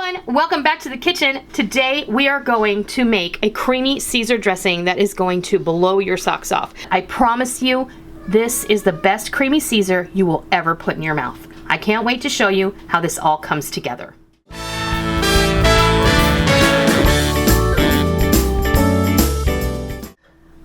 everyone, welcome back to the kitchen. Today we are going to make a creamy Caesar dressing that is going to blow your socks off. I promise you, this is the best creamy Caesar you will ever put in your mouth. I can't wait to show you how this all comes together.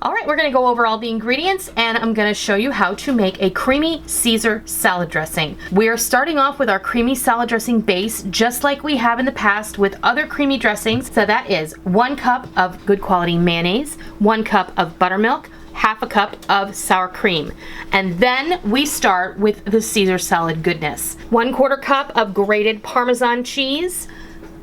Alright, we're going to go over all the ingredients and I'm going to show you how to make a creamy Caesar salad dressing. We are starting off with our creamy salad dressing base just like we have in the past with other creamy dressings. So that is 1 cup of good quality mayonnaise, 1 cup of buttermilk, half a cup of sour cream. And then we start with the Caesar salad goodness. 1/4 cup of grated Parmesan cheese,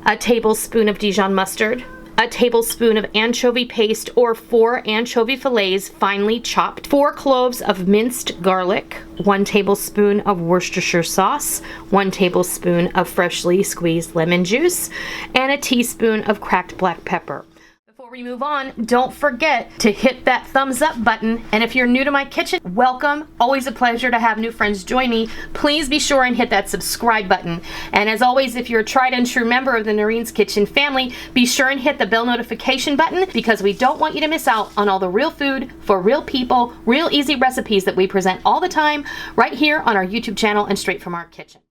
a tablespoon of Dijon mustard, a tablespoon of anchovy paste or 4 anchovy fillets finely chopped, 4 cloves of minced garlic, 1 tablespoon of Worcestershire sauce, 1 tablespoon of freshly squeezed lemon juice, and a teaspoon of cracked black pepper. Before we move on, don't forget to hit that thumbs up button, and if you're new to my kitchen, welcome. Always a pleasure to have new friends join me. Please be sure and hit that subscribe button. And as always, if you're a tried and true member of the Noreen's Kitchen family, be sure and hit the bell notification button because we don't want you to miss out on all the real food for real people, real easy recipes that we present all the time right here on our YouTube channel and straight from our kitchen.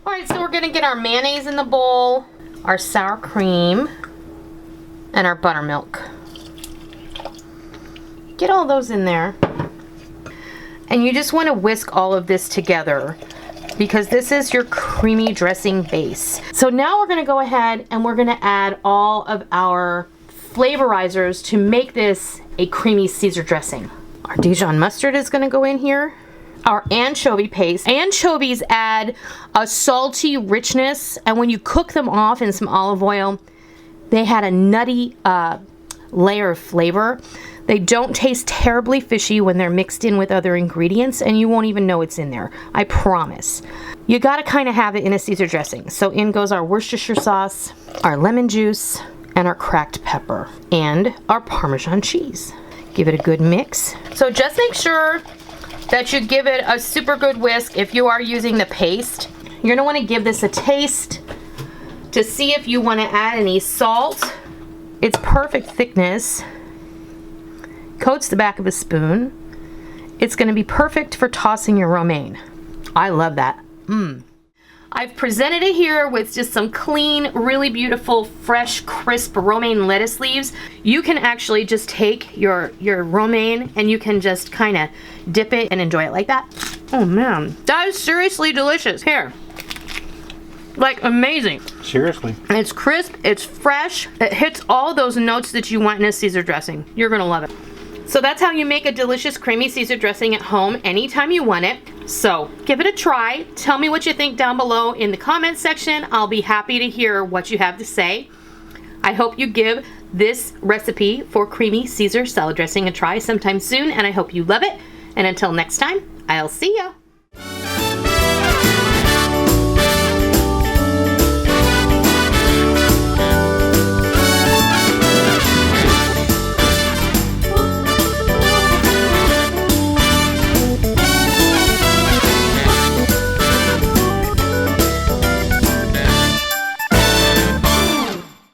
All right, so we're gonna get our mayonnaise in the bowl, our sour cream, and our buttermilk. Get all those in there. And you just want to whisk all of this together because this is your creamy dressing base. So now we're going to go ahead and we're going to add all of our flavorizers to make this a creamy Caesar dressing. Our Dijon mustard is going to go in here. Our anchovy paste. Anchovies add a salty richness, and when you cook them off in some olive oil, they had a nutty layer of flavor. They don't taste terribly fishy when they're mixed in with other ingredients, and you won't even know it's in there. I promise. You gotta kind of have it in a Caesar dressing. So in goes our Worcestershire sauce, our lemon juice, and our cracked pepper, and our Parmesan cheese. Give it a good mix. So just make sure that you give it a super good whisk if you are using the paste. You're gonna wanna give this a taste to see if you want to add any salt. It's perfect thickness. Coats the back of a spoon. It's going to be perfect for tossing your romaine. I love that. I've presented it here with just some clean, really beautiful, fresh, crisp romaine lettuce leaves. You can actually just take your romaine and you can just kind of dip it and enjoy it like that. Oh man, that is seriously delicious. Here. Like amazing. Seriously. It's crisp, it's fresh, it hits all those notes that you want in a Caesar dressing. You're gonna love it. So that's how you make a delicious creamy Caesar dressing at home anytime you want it. So give it a try. Tell me what you think down below in the comments section. I'll be happy to hear what you have to say. I hope you give this recipe for creamy Caesar salad dressing a try sometime soon, and I hope you love it. And until next time, I'll see ya.